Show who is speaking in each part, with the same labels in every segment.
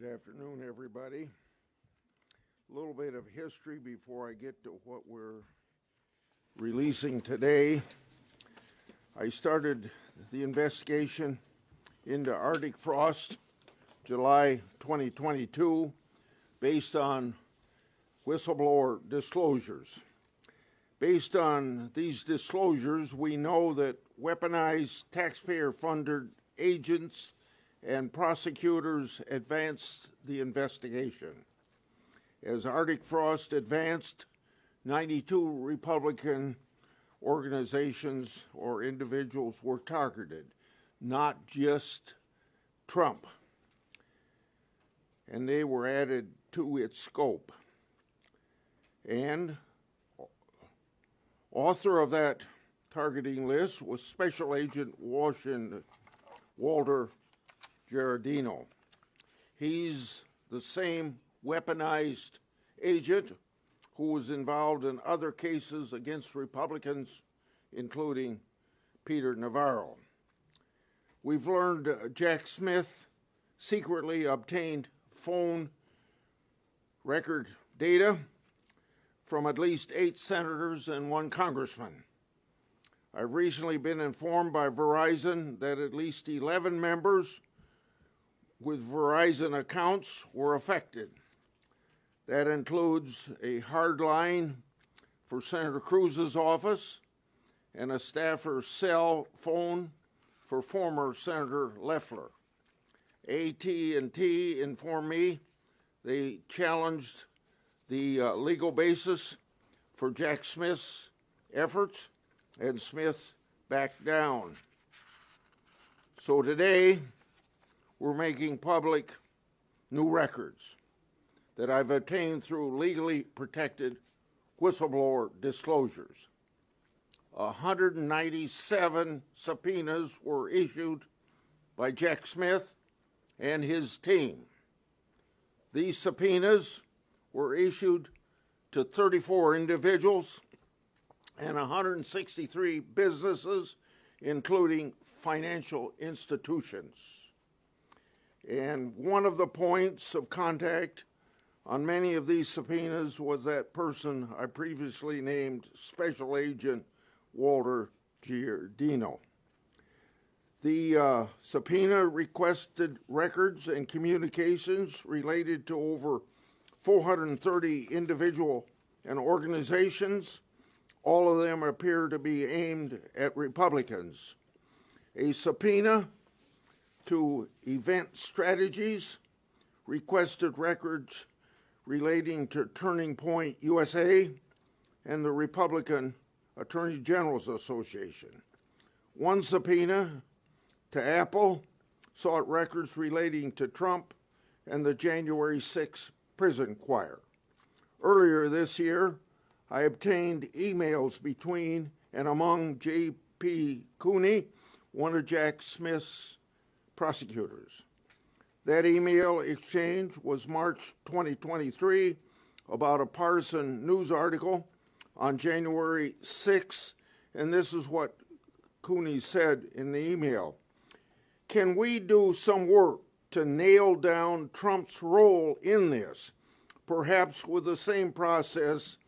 Speaker 1: Good afternoon, everybody. A little bit of history before I get to what we're releasing today. I started the investigation into Arctic frost July 2022 based on whistleblower disclosures. Based on these disclosures, we know that weaponized taxpayer-funded agents and prosecutors advanced the investigation. As Arctic frost advanced, 92 Republican organizations or individuals were targeted, not just Trump, and they were added to its scope. And author of that targeting list was Special Agent Walter Giardino. He's the same weaponized agent who was involved in other cases against Republicans, including Peter Navarro. We've learned Jack Smith secretly obtained phone record data from at least 8 senators and 1 congressman. I've recently been informed by Verizon that at least 11 members with Verizon accounts were affected. That includes a hard line for Senator Cruz's office and a staffer cell phone for former Senator Loeffler. AT&T informed me they challenged the legal basis for Jack Smith's efforts, and Smith backed down. So today, we're making public new records that I've obtained through legally protected whistleblower disclosures. 197 subpoenas were issued by Jack Smith and his team. These subpoenas were issued to 34 individuals and 163 businesses, including financial institutions. And one of the points of contact on many of these subpoenas was that person I previously named, Special Agent Walter Giardino. The subpoena requested records and communications related to over 430 individual and organizations. All of them appear to be aimed at Republicans. A subpoena to Event Strategies requested records relating to Turning Point USA and the Republican Attorney General's Association. One subpoena to Apple sought records relating to Trump and the January 6th prison choir. Earlier this year, I obtained emails between and among J.P. Cooney, one of Jack Smith's prosecutors. That email exchange was March 2023 about a partisan news article on January 6th, and this is what Cooney said in the email. Can we do some work to nail down Trump's role in this, perhaps with the same process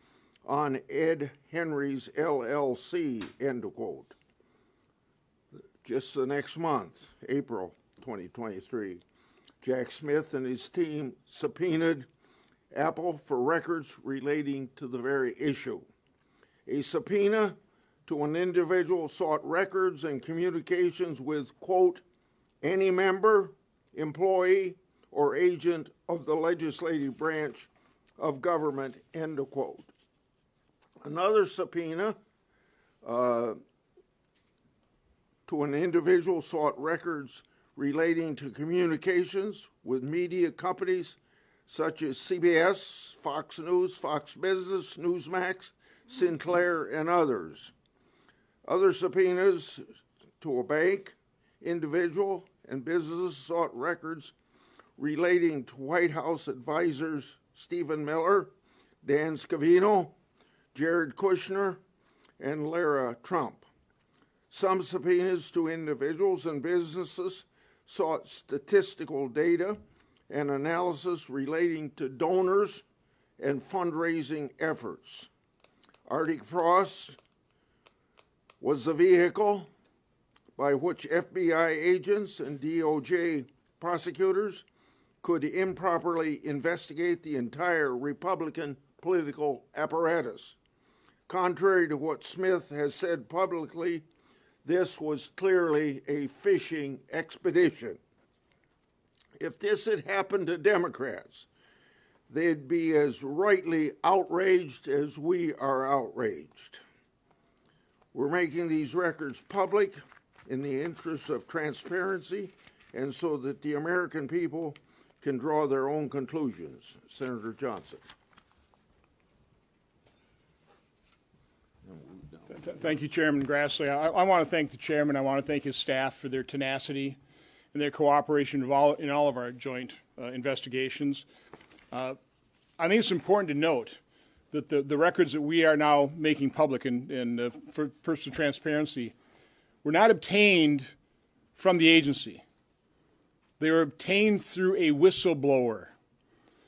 Speaker 1: on Ed Henry's LLC, end quote. Just the next month, April 2023, Jack Smith and his team subpoenaed Apple for records relating to the very issue. A subpoena to an individual sought records and communications with, quote, any member, employee, or agent of the legislative branch of government, end quote. Another subpoena to an individual sought records relating to communications with media companies such as CBS, Fox News, Fox Business, Newsmax, Sinclair, and others. Other subpoenas to a bank, individual, and businesses sought records relating to White House advisors Stephen Miller, Dan Scavino, Jared Kushner, and Lara Trump. Some subpoenas to individuals and businesses sought statistical data and analysis relating to donors and fundraising efforts. Arctic Frost was the vehicle by which FBI agents and DOJ prosecutors could improperly investigate the entire Republican political apparatus. Contrary to what Smith has said publicly, this was clearly a fishing expedition. If this had happened to Democrats, they'd be as rightly outraged as we are outraged. We're making these records public in the interest of transparency and so that the American people can draw their own conclusions. Senator Johnson.
Speaker 2: Thank you, Chairman Grassley. I want to thank the chairman. I want to thank his staff for their tenacity and their cooperation in all of our joint investigations. I think it's important to note that the records that we are now making public and for purpose of transparency were not obtained from the agency. They were obtained through a whistleblower.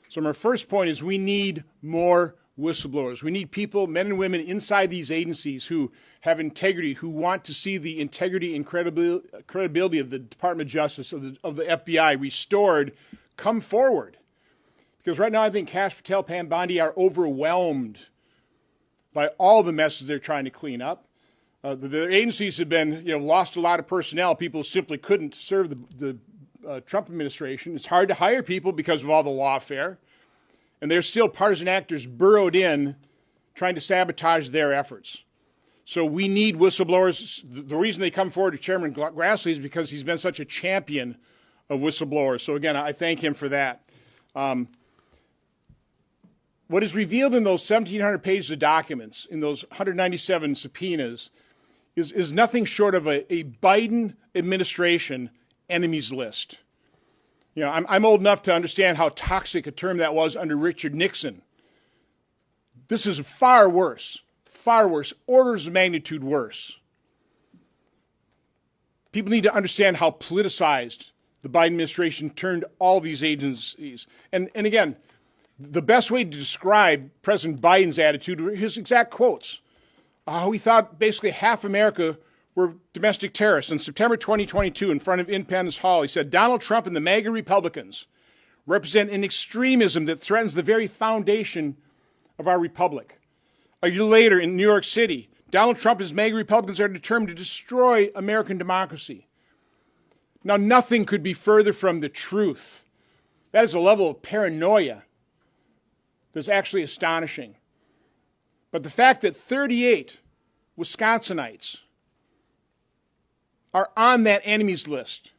Speaker 2: So my first point is we need more whistleblowers. We need people, men and women inside these agencies who have integrity, who want to see the integrity and credibility of the Department of Justice, of the FBI restored, come forward. Because right now I think Kash Patel, Pam Bondi are overwhelmed by all the messes they're trying to clean up. The agencies have been, lost a lot of personnel. People simply couldn't serve the Trump administration. It's hard to hire people because of all the lawfare. And there's still partisan actors burrowed in trying to sabotage their efforts. So we need whistleblowers. The reason they come forward to Chairman Grassley is because he's been such a champion of whistleblowers. So again, I thank him for that. What is revealed in those 1,700 pages of documents, in those 197 subpoenas, is nothing short of a Biden administration enemies list. I'm old enough to understand how toxic a term that was under Richard Nixon. This is far worse, orders of magnitude worse. People need to understand how politicized the Biden administration turned all these agencies. And again, the best way to describe President Biden's attitude were his exact quotes. How he thought basically half America were domestic terrorists. In September 2022, in front of Independence Hall, he said, Donald Trump and the MAGA Republicans represent an extremism that threatens the very foundation of our republic. A year later, in New York City, Donald Trump and his MAGA Republicans are determined to destroy American democracy. Now, nothing could be further from the truth. That is a level of paranoia that's actually astonishing. But the fact that 38 Wisconsinites are on that enemies list.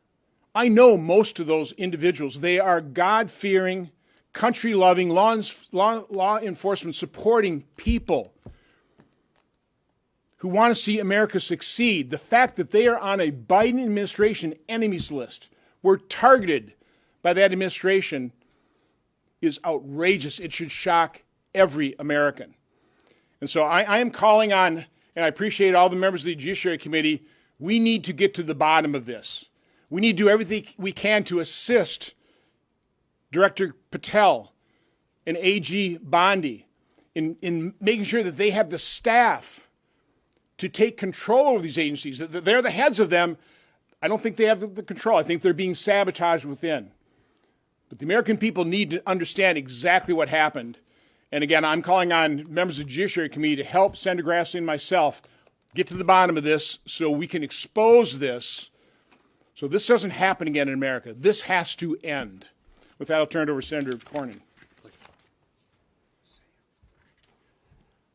Speaker 2: I know most of those individuals. They are God-fearing, country-loving, law enforcement supporting people who want to see America succeed. The fact that they are on a Biden administration enemies list, were targeted by that administration, is outrageous. It should shock every American. And so I am calling on, and I appreciate all the members of the Judiciary Committee, we need to get to the bottom of this. We need to do everything we can to assist Director Patel and AG Bondi in making sure that they have the staff to take control of these agencies. They're the heads of them. I don't think they have the control. I think they're being sabotaged within. But the American people need to understand exactly what happened. And again, I'm calling on members of the Judiciary Committee to help Senator Grassley and myself get to the bottom of this so we can expose this, so this doesn't happen again in America. This has to end. With that, I'll turn it over to Senator Cornyn.
Speaker 3: I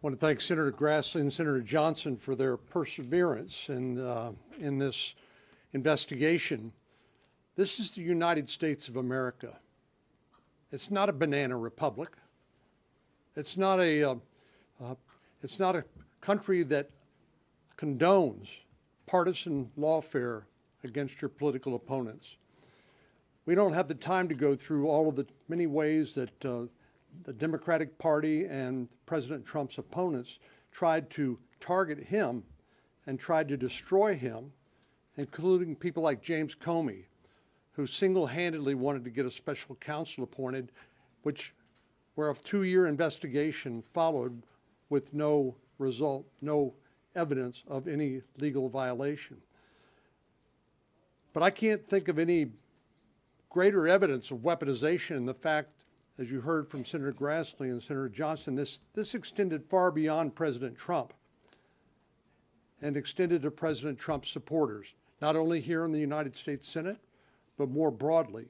Speaker 3: want to thank Senator Grassley and Senator Johnson for their perseverance in this investigation. This is the United States of America. It's not a banana republic. It's not a country that condones partisan lawfare against your political opponents. We don't have the time to go through all of the many ways that the Democratic Party and President Trump's opponents tried to target him and tried to destroy him, including people like James Comey, who single-handedly wanted to get a special counsel appointed, where a 2-year investigation followed with no result, no evidence of any legal violation. But I can't think of any greater evidence of weaponization in the fact, as you heard from Senator Grassley and Senator Johnson, this extended far beyond President Trump and extended to President Trump's supporters, not only here in the United States Senate, but more broadly.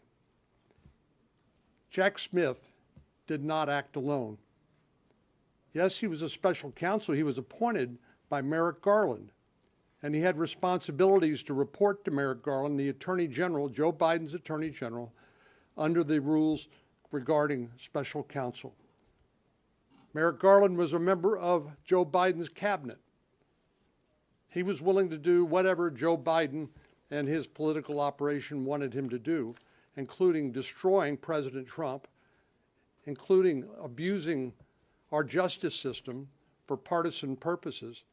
Speaker 3: Jack Smith did not act alone. Yes, he was a special counsel. He was appointed by Merrick Garland, and he had responsibilities to report to Merrick Garland, the Attorney General, Joe Biden's Attorney General, under the rules regarding special counsel. Merrick Garland was a member of Joe Biden's cabinet. He was willing to do whatever Joe Biden and his political operation wanted him to do, including destroying President Trump, including abusing our justice system for partisan purposes.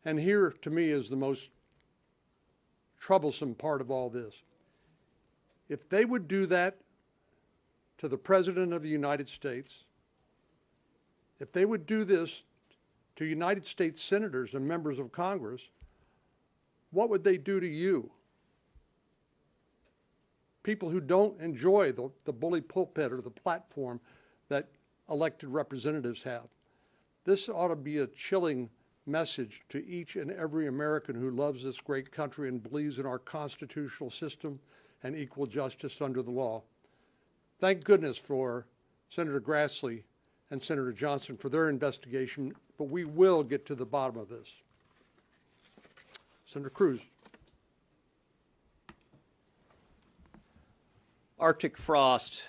Speaker 3: And here, to me, is the most troublesome part of all this. If they would do that to the President of the United States, if they would do this to United States senators and members of Congress, what would they do to you? People who don't enjoy the bully pulpit or the platform that elected representatives have. This ought to be a chilling message to each and every American who loves this great country and believes in our constitutional system and equal justice under the law. Thank goodness for Senator Grassley and Senator Johnson for their investigation, but we will get to the bottom of this. Senator Cruz.
Speaker 4: Arctic frost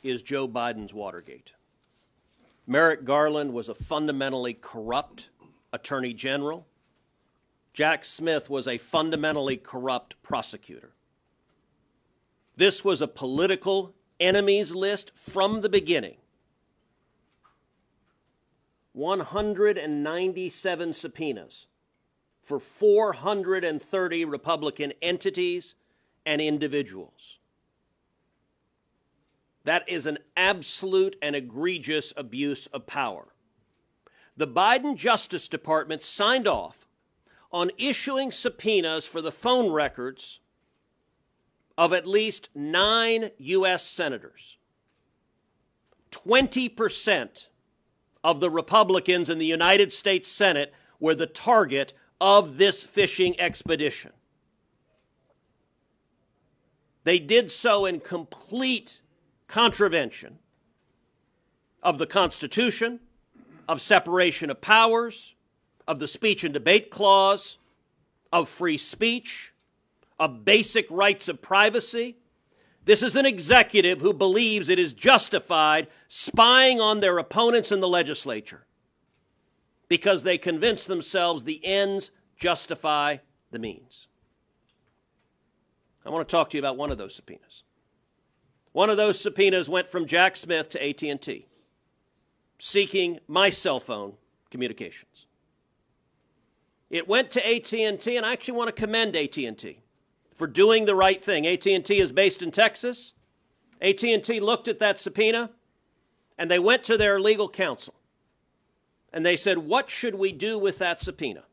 Speaker 4: is Joe Biden's Watergate. Merrick Garland was a fundamentally corrupt attorney general. Jack Smith was a fundamentally corrupt prosecutor. This was a political enemies list from the beginning. 197 subpoenas for 430 Republican entities and individuals. That is an absolute and egregious abuse of power. The Biden Justice Department signed off on issuing subpoenas for the phone records of at least 9 U.S. senators. 20% of the Republicans in the United States Senate were the target of this fishing expedition. They did so in complete contravention of the Constitution, of separation of powers, of the speech and debate clause, of free speech, of basic rights of privacy. This is an executive who believes it is justified spying on their opponents in the legislature because they convince themselves the ends justify the means. I want to talk to you about one of those subpoenas. One of those subpoenas went from Jack Smith to AT&T, seeking my cell phone communications. It went to AT&T, and I actually want to commend AT&T for doing the right thing. AT&T is based in Texas. AT&T looked at that subpoena, and they went to their legal counsel. And they said, what should we do with that subpoena?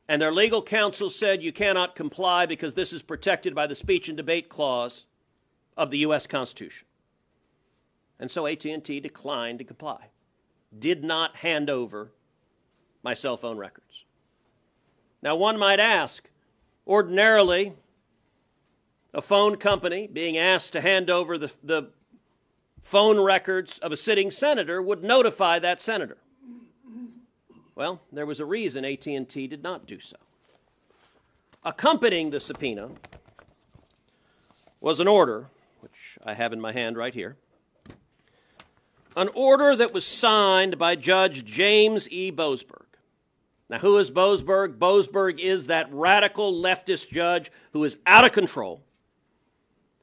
Speaker 4: And their legal counsel said, you cannot comply because this is protected by the speech and debate clause of the U.S. Constitution. And so AT&T declined to comply, did not hand over my cell phone records. Now, one might ask, ordinarily, a phone company being asked to hand over the phone records of a sitting senator would notify that senator. Well, there was a reason AT&T did not do so. Accompanying the subpoena was an order, which I have in my hand right here, an order that was signed by Judge James E. Boasberg. Now, who is Boasberg? Boasberg is that radical leftist judge who is out of control,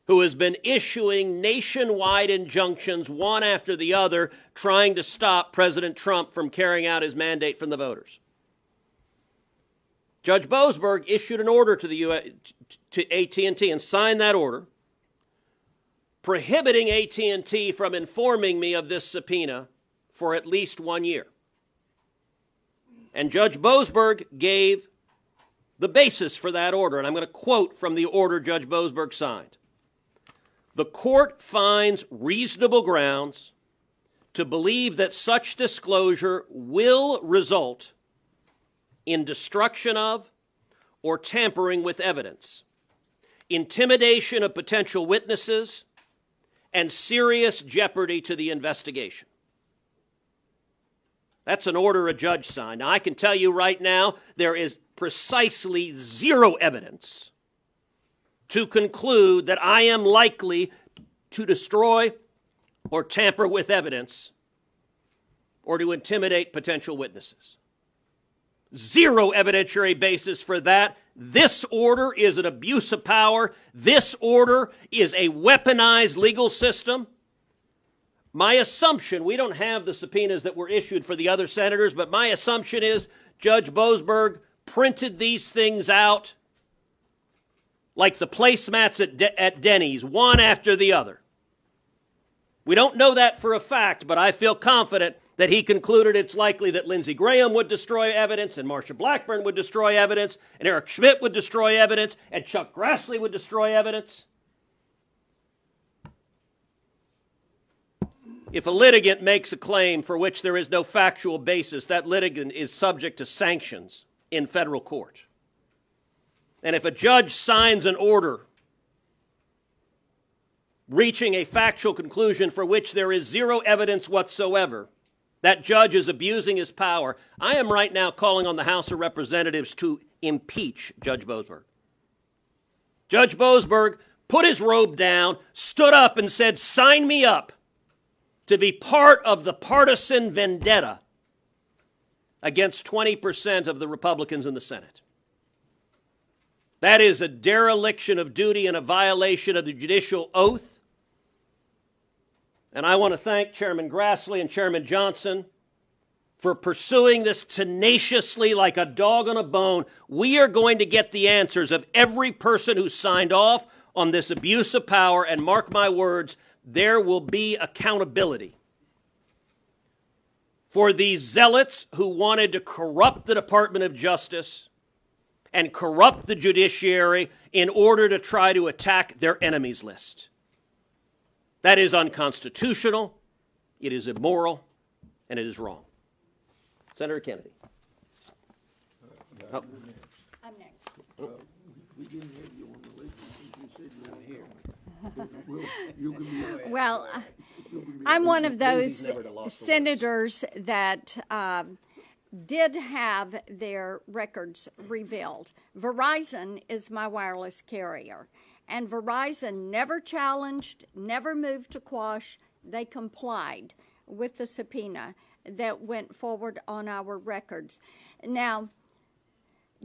Speaker 4: who has been issuing nationwide injunctions, one after the other, trying to stop President Trump from carrying out his mandate from the voters. Judge Boasberg issued an order to to AT&T and signed that order prohibiting AT&T from informing me of this subpoena for at least 1 year. And Judge Boasberg gave the basis for that order, and I'm going to quote from the order Judge Boasberg signed. The court finds reasonable grounds to believe that such disclosure will result in destruction of or tampering with evidence, intimidation of potential witnesses, and serious jeopardy to the investigation. That's an order a judge signed. Now, I can tell you right now, there is precisely zero evidence to conclude that I am likely to destroy or tamper with evidence or to intimidate potential witnesses. Zero evidentiary basis for that. This order is an abuse of power. This order is a weaponized legal system. My assumption, we don't have the subpoenas that were issued for the other senators, but my assumption is Judge Boasberg printed these things out like the placemats at Denny's, one after the other. We don't know that for a fact, but I feel confident that he concluded it's likely that Lindsey Graham would destroy evidence, and Marsha Blackburn would destroy evidence, and Eric Schmidt would destroy evidence, and Chuck Grassley would destroy evidence. If a litigant makes a claim for which there is no factual basis, that litigant is subject to sanctions in federal court. And if a judge signs an order reaching a factual conclusion for which there is zero evidence whatsoever, that judge is abusing his power. I am right now calling on the House of Representatives to impeach Judge Boasberg. Judge Boasberg put his robe down, stood up and said, "Sign me up to be part of the partisan vendetta against 20% of the Republicans in the Senate." That is a dereliction of duty and a violation of the judicial oath. And I want to thank Chairman Grassley and Chairman Johnson for pursuing this tenaciously like a dog on a bone. We are going to get the answers of every person who signed off on this abuse of power, and mark my words, there will be accountability for these zealots who wanted to corrupt the Department of Justice and corrupt the judiciary in order to try to attack their enemies list. That is unconstitutional, it is immoral, and it is wrong. Senator Kennedy. Oh.
Speaker 5: I'm next.
Speaker 1: We didn't have you on the list since you said you were here.
Speaker 5: Well, I'm one of those senators that did have their records revealed. Verizon is my wireless carrier, and Verizon never challenged, never moved to quash. They complied with the subpoena that went forward on our records. Now,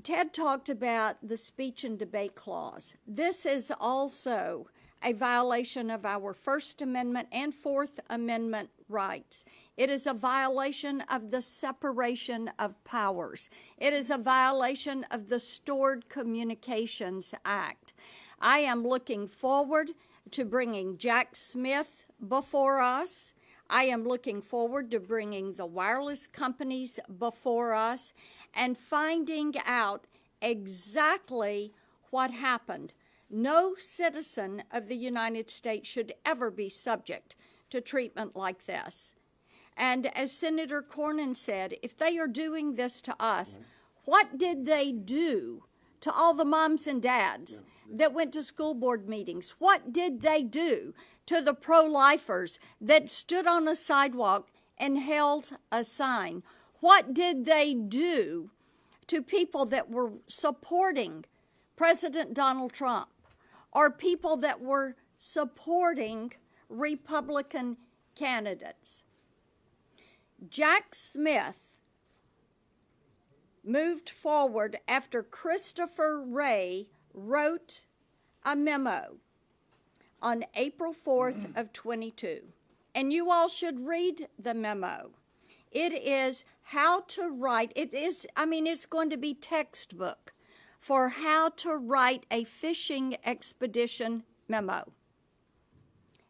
Speaker 5: Ted talked about the speech and debate clause. This is also a violation of our First Amendment and Fourth Amendment rights. It is a violation of the separation of powers. It is a violation of the Stored Communications Act. I am looking forward to bringing Jack Smith before us. I am looking forward to bringing the wireless companies before us and finding out exactly what happened. No citizen of the United States should ever be subject to treatment like this. And as Senator Cornyn said, if they are doing this to us, what did they do to all the moms and dads that went to school board meetings? What did they do to the pro-lifers that stood on a sidewalk and held a sign? What did they do to people that were supporting President Donald Trump or people that were supporting Republican candidates? Jack Smith moved forward after Christopher Wray wrote a memo on April 4th of 22. And you all should read the memo. It is how to write. It's going to be textbook for how to write a fishing expedition memo.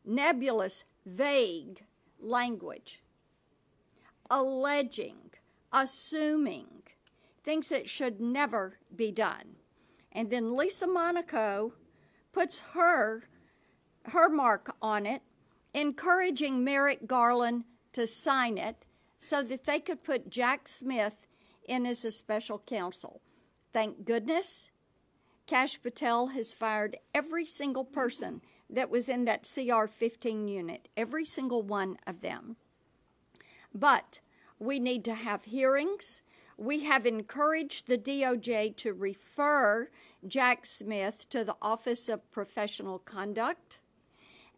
Speaker 5: Nebulous, vague language, alleging, assuming, things that should never be done. And then Lisa Monaco puts her mark on it, encouraging Merrick Garland to sign it so that they could put Jack Smith in as a special counsel. Thank goodness Kash Patel has fired every single person that was in that CR-15 unit, every single one of them. But we need to have hearings. We have encouraged the DOJ to refer Jack Smith to the Office of Professional Conduct,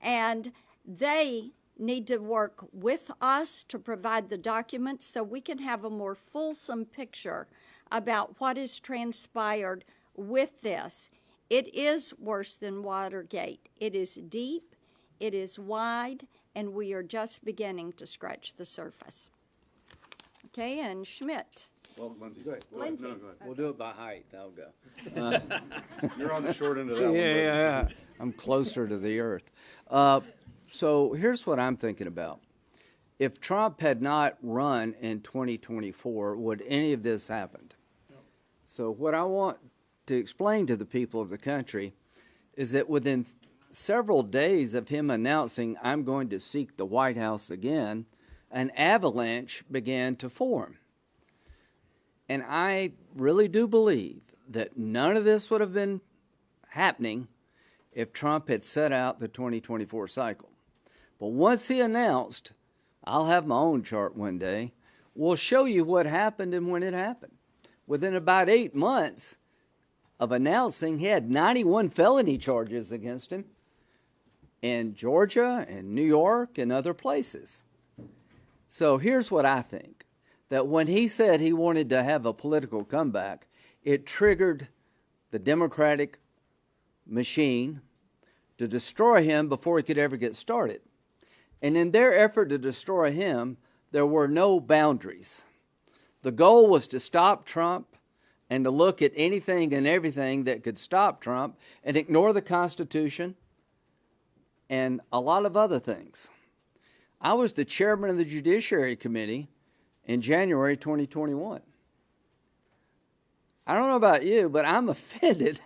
Speaker 5: and they need to work with us to provide the documents so we can have a more fulsome picture about what has transpired with this. It is worse than Watergate. It is deep, it is wide, and we are just beginning to scratch the surface. Okay, and Schmidt.
Speaker 6: Well, Lindsay.
Speaker 7: Go ahead.
Speaker 5: Lindsay.
Speaker 6: No, go ahead.
Speaker 7: We'll do it by height. I'll go.
Speaker 6: You're on the short end of that one.
Speaker 7: Yeah. I'm closer to the earth. So here's what I'm thinking about. If Trump had not run in 2024, would any of this happened? No. So what I want to explain to the people of the country is that within several days of him announcing, I'm going to seek the White House again, an avalanche began to form. And I really do believe that none of this would have been happening if Trump had set out the 2024 cycle. But once he announced, I'll have my own chart one day, we'll show you what happened and when it happened. Within about 8 months of announcing, he had 91 felony charges against him in Georgia and New York and other places. So here's what I think, that when he said he wanted to have a political comeback, it triggered the Democratic machine to destroy him before he could ever get started. And in their effort to destroy him, there were no boundaries. The goal was to stop Trump and to look at anything and everything that could stop Trump and ignore the Constitution and a lot of other things. I was the chairman of the Judiciary Committee in January 2021. I don't know about you, but I'm offended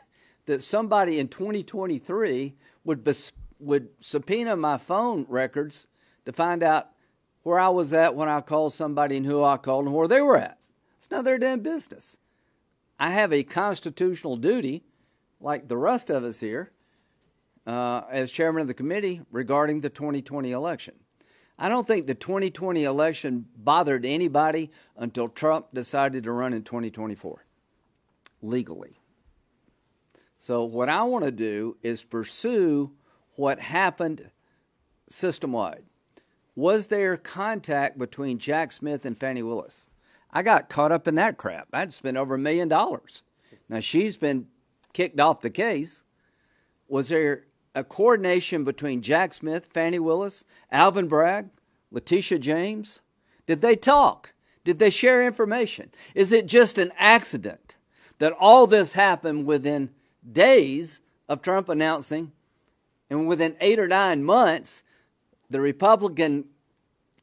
Speaker 7: that somebody in 2023 would subpoena my phone records to find out where I was at when I called somebody and who I called and where they were at. It's none of their damn business. I have a constitutional duty, like the rest of us here, as chairman of the committee regarding the 2020 election. I don't think the 2020 election bothered anybody until Trump decided to run in 2024, legally. So what I want to do is pursue what happened system-wide. Was there contact between Jack Smith and Fani Willis? I got caught up in that crap. I'd spent over $1 million. Now, she's been kicked off the case. Was there a coordination between Jack Smith, Fani Willis, Alvin Bragg, Letitia James? Did they talk? Did they share information? Is it just an accident that all this happened within days of Trump announcing, and within 8 or 9 months, the Republican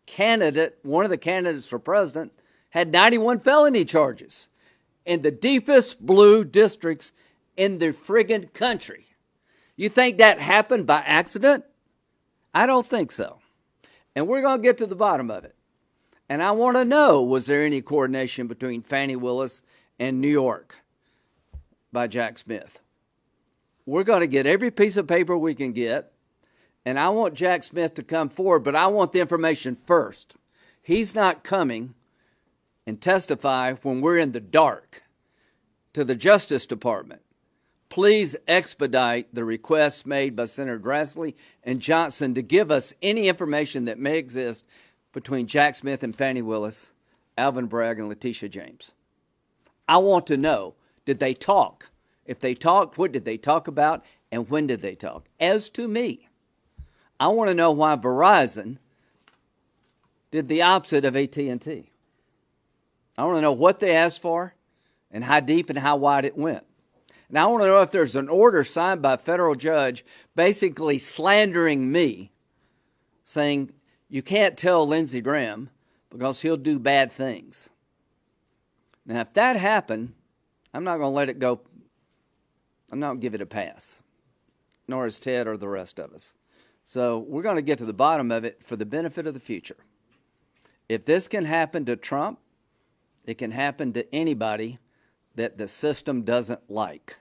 Speaker 7: candidate, one of the candidates for president, had 91 felony charges in the deepest blue districts in the friggin' country? You think that happened by accident? I don't think so. And we're going to get to the bottom of it. And I want to know, was there any coordination between Fani Willis and New York by Jack Smith? We're going to get every piece of paper we can get, and I want Jack Smith to come forward, but I want the information first. He's not coming and testify when we're in the dark to the Justice Department. Please expedite the requests made by Senator Grassley and Johnson to give us any information that may exist between Jack Smith and Fani Willis, Alvin Bragg, and Letitia James. I want to know, did they talk? If they talked, what did they talk about, and when did they talk? As to me, I want to know why Verizon did the opposite of AT&T. I want to know what they asked for and how deep and how wide it went. Now, I want to know if there's an order signed by a federal judge basically slandering me, saying you can't tell Lindsey Graham because he'll do bad things. Now, if that happened, I'm not going to let it go. I'm not going to give it a pass, nor is Ted or the rest of us. So we're going to get to the bottom of it for the benefit of the future. If this can happen to Trump, it can happen to anybody that the system doesn't like.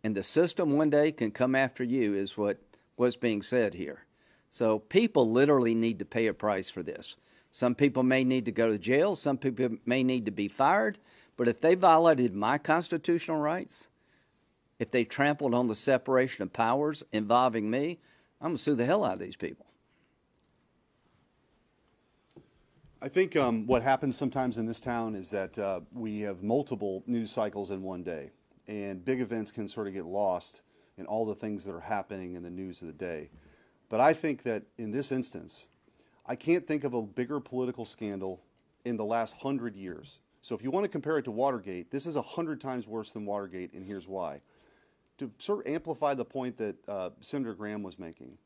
Speaker 7: And the system one day can come after you is what's being said here. So people literally need to pay a price for this. Some people may need to go to jail. Some people may need to be fired. But if they violated my constitutional rights, if they trampled on the separation of powers involving me, I'm going to sue the hell out of these people.
Speaker 6: I think what happens sometimes in this town is that we have multiple news cycles in one day, and big events can sort of get lost in all the things that are happening in the news of the day. But I think that in this instance, I can't think of a bigger political scandal in the last 100 years. So if you want to compare it to Watergate, this is 100 times worse than Watergate, and here's why. To sort of amplify the point that Senator Graham was making,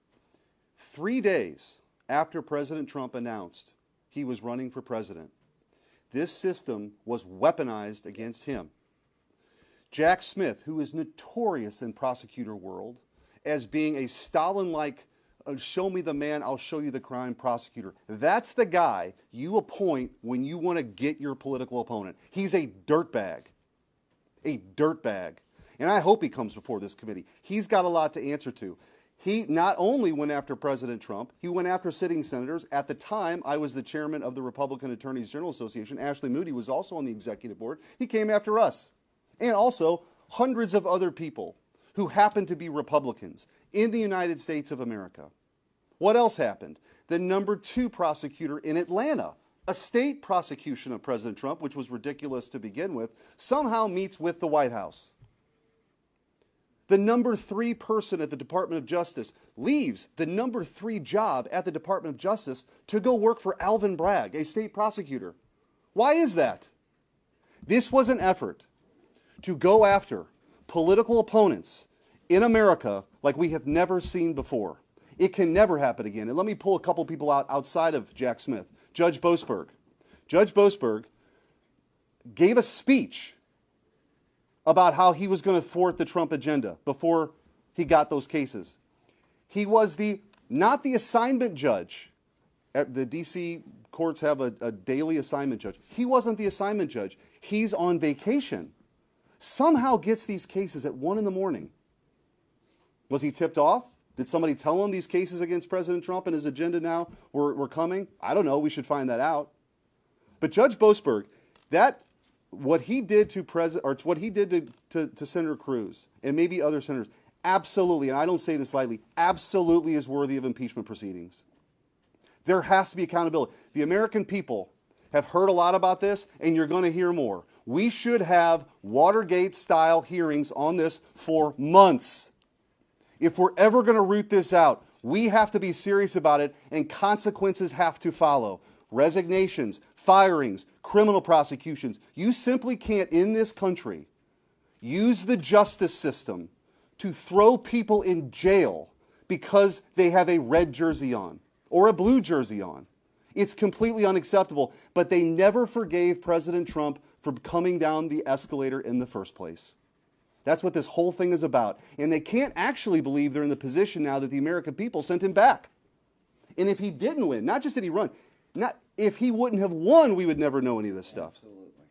Speaker 6: 3 days after President Trump announced he was running for president, this system was weaponized against him. Jack Smith, who is notorious in prosecutor world as being a Stalin-like, show me the man, I'll show you the crime prosecutor. That's the guy you appoint when you want to get your political opponent. He's a dirtbag. A dirtbag. And I hope he comes before this committee. He's got a lot to answer to. He not only went after President Trump, he went after sitting senators. At the time, I was the chairman of the Republican Attorneys General Association. Ashley Moody was also on the executive board. He came after us. And also hundreds of other people who happened to be Republicans in the United States of America. What else happened? The #2 prosecutor in Atlanta, a state prosecution of President Trump, which was ridiculous to begin with, somehow meets with the White House. The #3 person at the Department of Justice leaves the #3 job at the Department of Justice to go work for Alvin Bragg, a state prosecutor. Why is that? This was an effort to go after political opponents in America like we have never seen before. It can never happen again. And let me pull a couple people out outside of Jack Smith. Judge Boasberg. Judge Boasberg gave a speech about how he was going to thwart the Trump agenda before he got those cases. He was not the assignment judge. The D.C. courts have a daily assignment judge. He wasn't the assignment judge. He's on vacation. Somehow gets these cases at 1 in the morning. Was he tipped off? Did somebody tell him these cases against President Trump and his agenda now were coming? I don't know. We should find that out. But Judge Boasberg, what he did to Senator Cruz and maybe other senators, absolutely, and I don't say this lightly, absolutely is worthy of impeachment proceedings. There has to be accountability. The American people have heard a lot about this, and you're going to hear more. We should have Watergate-style hearings on this for months. If we're ever going to root this out, we have to be serious about it, and consequences have to follow. Resignations, firings, criminal prosecutions. You simply can't, in this country, use the justice system to throw people in jail because they have a red jersey on or a blue jersey on. It's completely unacceptable, but they never forgave President Trump for coming down the escalator in the first place. That's what this whole thing is about. And they can't actually believe they're in the position now that the American people sent him back. And if he didn't win, not just did he run, if he wouldn't have won, we would never know any of this stuff.
Speaker 7: Absolutely.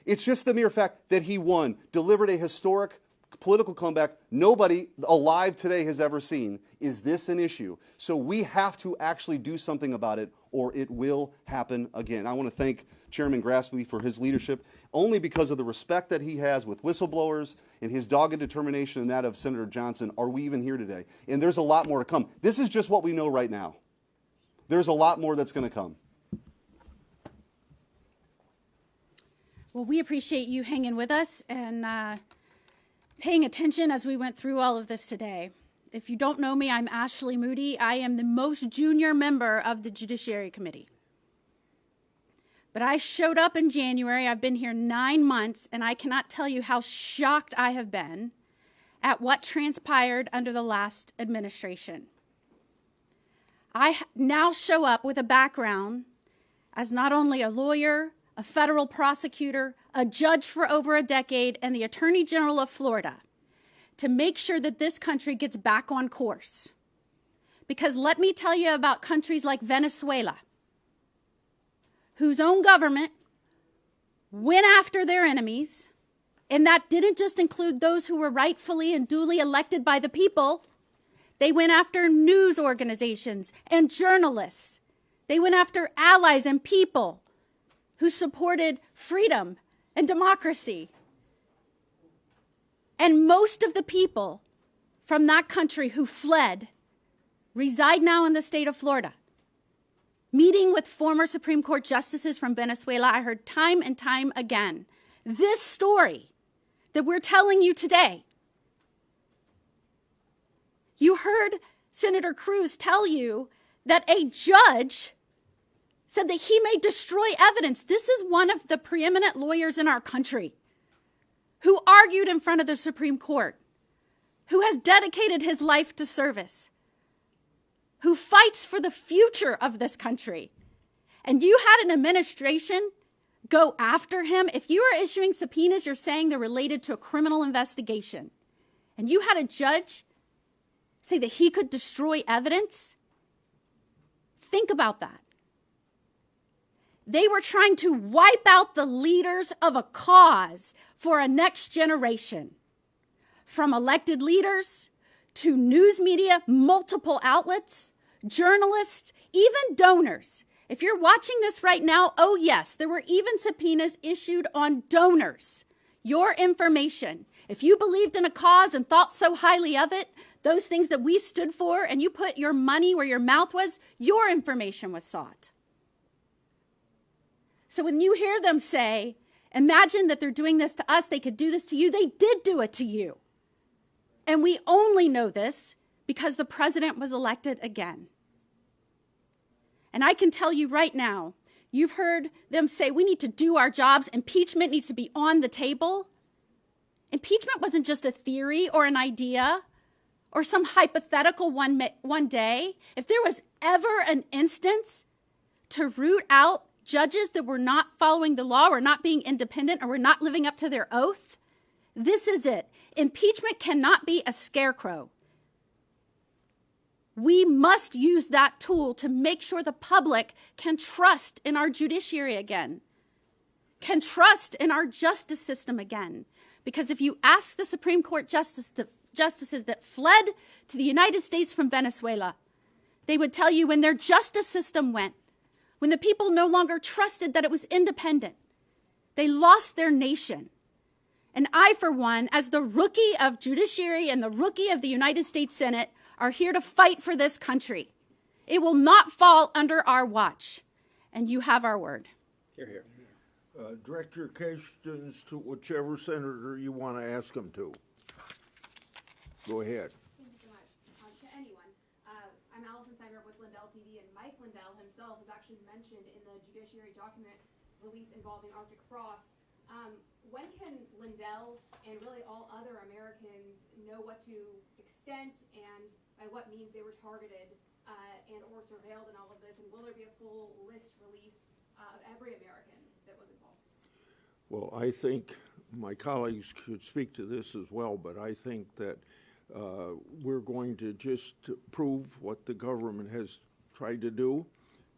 Speaker 6: It's just the mere fact that he won, delivered a historic political comeback nobody alive today has ever seen. Is this an issue? So we have to actually do something about it, or it will happen again. I want to thank Chairman Grassley for his leadership, only because of the respect that he has with whistleblowers and his dogged determination and that of Senator Johnson are we even here today. And there's a lot more to come. This is just what we know right now. There's a lot more that's going to come.
Speaker 8: Well, we appreciate you hanging with us and paying attention as we went through all of this today. If you don't know me, I'm Ashley Moody. I am the most junior member of the Judiciary Committee. But I showed up in January. I've been here 9 months, and I cannot tell you how shocked I have been at what transpired under the last administration. I now show up with a background as not only a lawyer, a federal prosecutor, a judge for over a decade, and the Attorney General of Florida to make sure that this country gets back on course. Because let me tell you about countries like Venezuela, whose own government went after their enemies, and that didn't just include those who were rightfully and duly elected by the people. They went after news organizations and journalists. They went after allies and people who supported freedom and democracy. And most of the people from that country who fled reside now in the state of Florida. Meeting with former Supreme Court justices from Venezuela, I heard time and time again this story that we're telling you today. You heard Senator Cruz tell you that a judge said that he may destroy evidence. This is one of the preeminent lawyers in our country who argued in front of the Supreme Court, who has dedicated his life to service, who fights for the future of this country. And you had an administration go after him. If you are issuing subpoenas, you're saying they're related to a criminal investigation. And you had a judge say that he could destroy evidence. Think about that. They were trying to wipe out the leaders of a cause for a next generation. From elected leaders to news media, multiple outlets, journalists, even donors. If you're watching this right now, oh yes, there were even subpoenas issued on donors. Your information. If you believed in a cause and thought so highly of it, those things that we stood for, and you put your money where your mouth was, your information was sought. So when you hear them say, imagine that they're doing this to us, they could do this to you, they did do it to you. And we only know this because the president was elected again. And I can tell you right now, you've heard them say we need to do our jobs, impeachment needs to be on the table. Impeachment wasn't just a theory or an idea or some hypothetical one day. If there was ever an instance to root out judges that were not following the law or not being independent or were not living up to their oath, this is it. Impeachment cannot be a scarecrow. We must use that tool to make sure the public can trust in our judiciary again, can trust in our justice system again. Because if you ask the Supreme Court justices that fled to the United States from Venezuela, they would tell you when their justice system went, when the people no longer trusted that it was independent, they lost their nation. And I, for one, as the rookie of judiciary and the rookie of the United States Senate, are here to fight for this country. It will not fall under our watch. And you have our word.
Speaker 4: Hear, hear.
Speaker 1: Direct your questions to whichever senator you want to ask them to. Go ahead.
Speaker 9: Thank you so much. To anyone, I'm Allison Steimer with Lindell TV, and Mike Lindell himself is actually mentioned in the judiciary document release involving Arctic frost. When can Lindell and really all other Americans know what to extent and by what means they were targeted and or surveilled in all of this? And will there be a full list released of every American that was involved?
Speaker 1: Well, I think my colleagues could speak to this as well, but I think that we're going to just prove what the government has tried to do.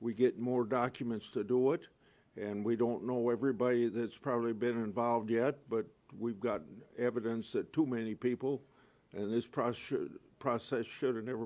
Speaker 1: We get more documents to do it, and we don't know everybody that's probably been involved yet, but we've got evidence that too many people, and this process should have never